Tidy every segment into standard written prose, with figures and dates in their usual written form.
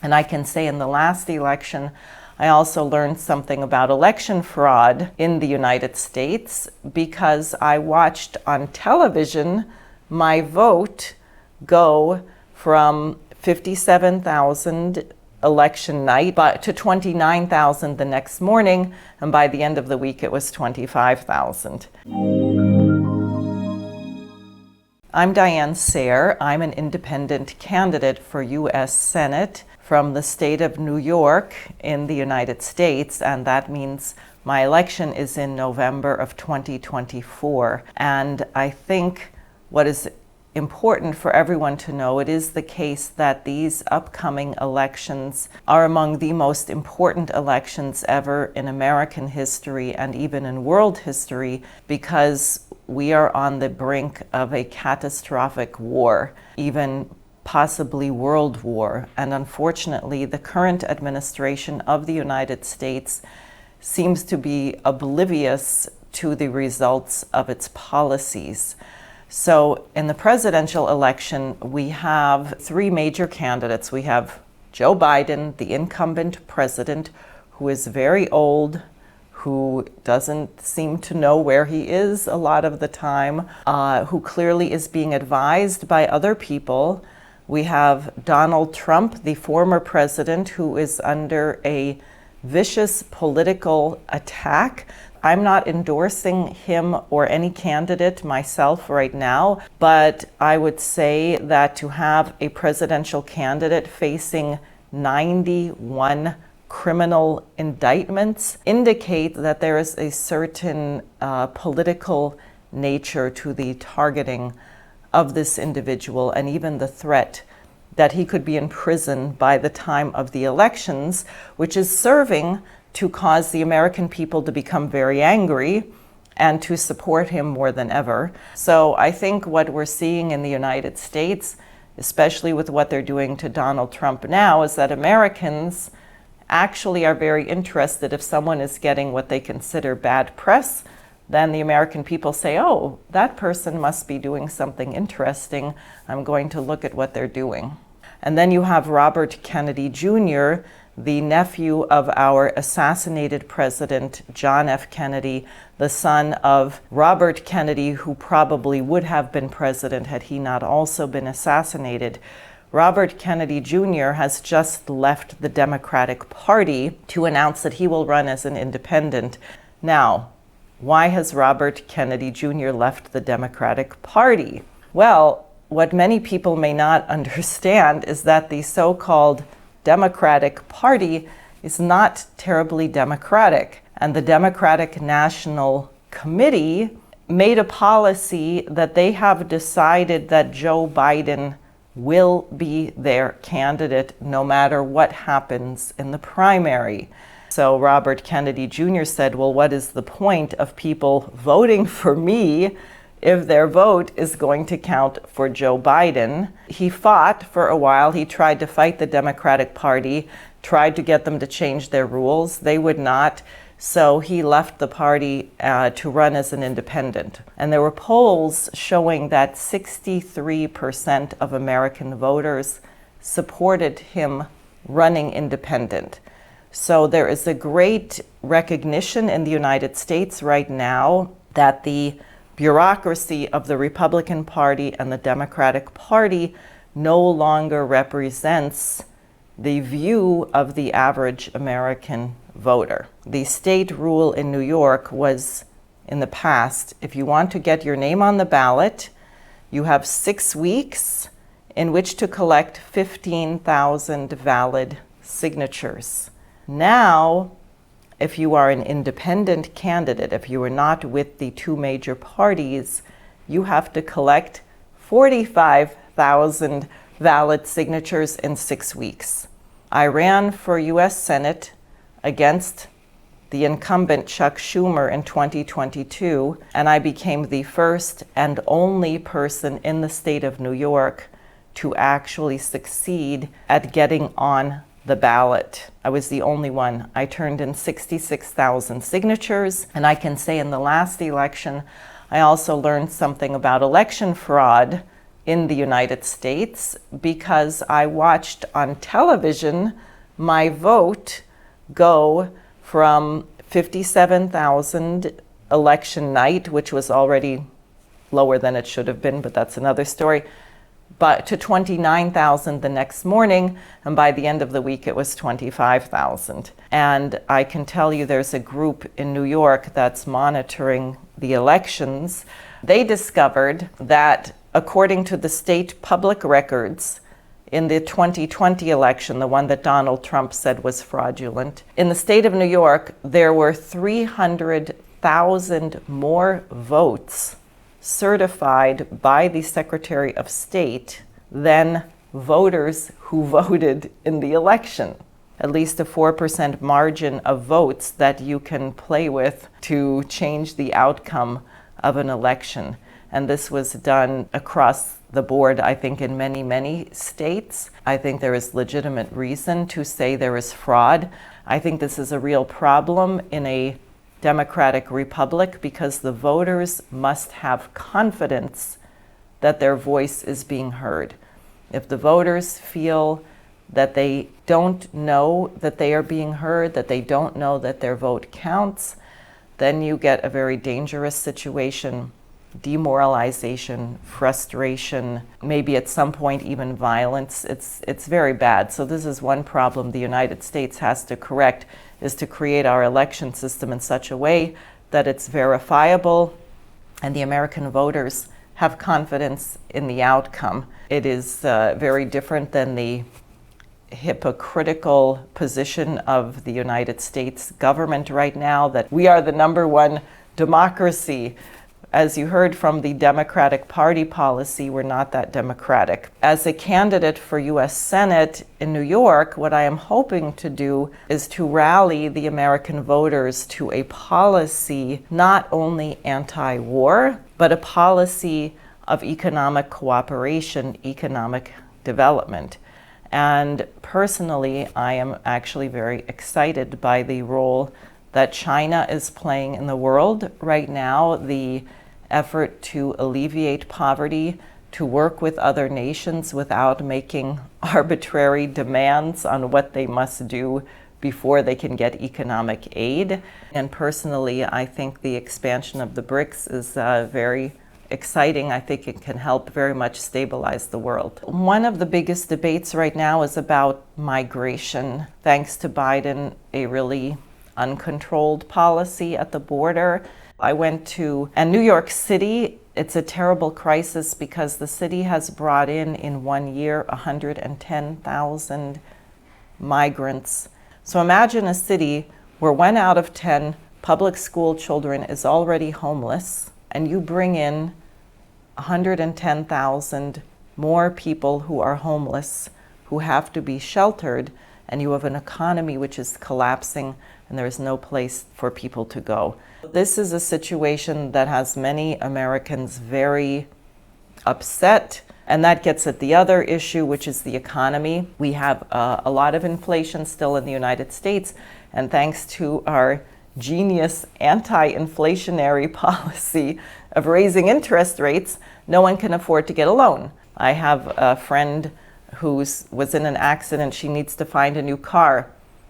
And I can say in the last election, I also learned something about election fraud in the United States because I watched on television my vote go from 57,000 election night to 29,000 the next morning, and by the end of the week it was 25,000. I'm Diane Sayre. I'm an independent candidate for U.S. Senate from the state of New York in the United States, and that means my election is in November of 2024. And I think what is important for everyone to know, it is the case that these upcoming elections are among the most important elections ever in American history and even in world history, because we are on the brink of a catastrophic war, even possibly world war. And unfortunately, the current administration of the United States seems to be oblivious to the results of its policies. So in the presidential election, we have three major candidates. We have Joe Biden, the incumbent president, who is very old, who doesn't seem to know where he is a lot of the time, who clearly is being advised by other people. We have Donald Trump, the former president, who is under a vicious political attack. I'm not endorsing him or any candidate myself right now, but I would say that to have a presidential candidate facing 91 criminal indictments indicate that there is a certain political nature to the targeting of this individual, and even the threat that he could be in prison by the time of the elections, which is serving to cause the American people to become very angry and to support him more than ever. So I think what we're seeing in the United States, especially with what they're doing to Donald Trump now, is that Americans actually are very interested. If someone is getting what they consider bad press, then the American people say, oh, that person must be doing something interesting. I'm going to look at what they're doing. And then you have Robert Kennedy Jr., the nephew of our assassinated president, John F. Kennedy, the son of Robert Kennedy, who probably would have been president had he not also been assassinated. Robert Kennedy Jr. has just left the Democratic Party to announce that he will run as an independent. Now, why has Robert Kennedy Jr. left the Democratic Party? Well, what many people may not understand is that the so-called Democratic Party is not terribly democratic. And the Democratic National Committee made a policy that they have decided that Joe Biden will be their candidate no matter what happens in the primary. So Robert Kennedy Jr. said, well, what is the point of people voting for me if their vote is going to count for Joe Biden? He fought for a while. He tried to fight the Democratic Party, tried to get them to change their rules. They would not. So he left the party to run as an independent. And there were polls showing that 63% of American voters supported him running independent. So there is a great recognition in the United States right now that the bureaucracy of the Republican Party and the Democratic Party no longer represents the view of the average American voter. The state rule in New York was, in the past, if you want to get your name on the ballot, you have 6 weeks in which to collect 15,000 valid signatures. Now, if you are an independent candidate, if you are not with the two major parties, you have to collect 45,000 valid signatures in 6 weeks. I ran for U.S. Senate against the incumbent Chuck Schumer in 2022, and I became the first and only person in the state of New York to actually succeed at getting on the ballot. I was the only one. I turned in 66,000 signatures, and I can say in the last election, I also learned something about election fraud in the United States because I watched on television my vote go from 57,000 election night, which was already lower than it should have been, but that's another story, but to 29,000 the next morning, and by the end of the week it was 25,000. And I can tell you there's a group in New York that's monitoring the elections. They discovered that according to the state public records, in the 2020 election, the one that Donald Trump said was fraudulent, in the state of New York, there were 300,000 more votes certified by the Secretary of State than voters who voted in the election. At least a 4% margin of votes that you can play with to change the outcome of an election. And this was done across the board, I think, in many, many states. I think there is legitimate reason to say there is fraud. I think this is a real problem in a democratic republic because the voters must have confidence that their voice is being heard. If the voters feel that they don't know that they are being heard, that they don't know that their vote counts, then you get a very dangerous situation, demoralization, frustration, maybe at some point even violence. It's very bad. So this is one problem the United States has to correct, is to create our election system in such a way that it's verifiable and the American voters have confidence in the outcome. It is very different than the hypocritical position of the United States government right now, that we are the #1 democracy. As you heard from the Democratic Party policy, we're not that democratic. As a candidate for U.S. Senate in New York, what I am hoping to do is to rally the American voters to a policy not only anti-war, but a policy of economic cooperation, economic development. And personally, I am actually very excited by the role that China is playing in the world right now, the effort to alleviate poverty, to work with other nations without making arbitrary demands on what they must do before they can get economic aid. And personally, I think the expansion of the BRICS is very exciting. I think it can help very much stabilize the world. One of the biggest debates right now is about migration. Thanks to Biden, a really uncontrolled policy at the border. I went to New York City. It's a terrible crisis because the city has brought in 1 year 110,000 migrants. So imagine a city where 1 out of 10 public school children is already homeless, and you bring in 110,000 more people who are homeless, who have to be sheltered, and you have an economy which is collapsing and there is no place for people to go. This is a situation that has many Americans very upset, and that gets at the other issue, which is the economy. We have a lot of inflation still in the United States, and thanks to our genius anti-inflationary policy of raising interest rates, no one can afford to get a loan. I have a friend who was in an accident. She needs to find a new car.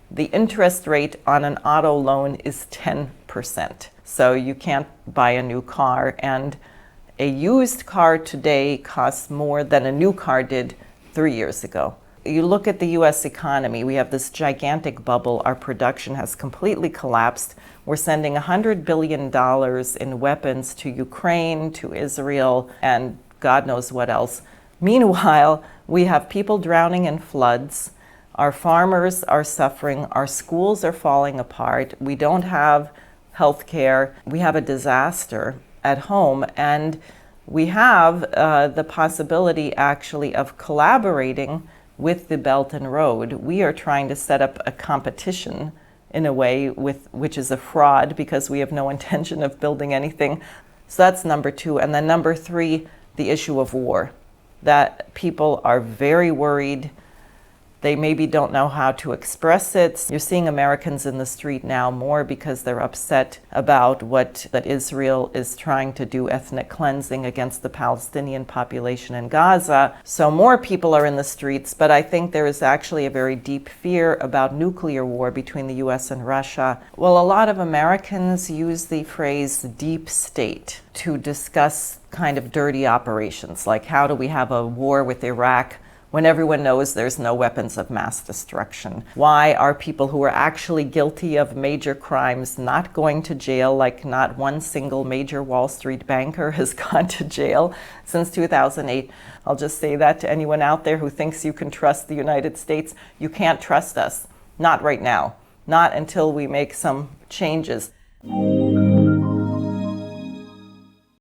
The interest rate on an auto loan is 10%. So you can't buy a new car. And a used car today costs more than a new car did 3 years ago. You look at the US economy, we have this gigantic bubble. Our production has completely collapsed. We're sending $100 billion in weapons to Ukraine, to Israel, and God knows what else. Meanwhile, we have people drowning in floods. Our farmers are suffering. Our schools are falling apart. We don't have health care. We have a disaster at home. And we have the possibility actually of collaborating with the Belt and Road. We are trying to set up a competition in a way which is a fraud because we have no intention of building anything. So that's number 2. And then number 3, the issue of war. That people are very worried They maybe don't know how to express it. You're seeing Americans in the street now more because they're upset about that Israel is trying to do ethnic cleansing against the Palestinian population in Gaza. So more people are in the streets, but I think there is actually a very deep fear about nuclear war between the US and Russia. Well, a lot of Americans use the phrase deep state to discuss kind of dirty operations, like how do we have a war with Iraq when everyone knows there's no weapons of mass destruction? Why are people who are actually guilty of major crimes not going to jail, like not one single major Wall Street banker has gone to jail since 2008? I'll just say that to anyone out there who thinks you can trust the United States. You can't trust us. Not right now. Not until we make some changes.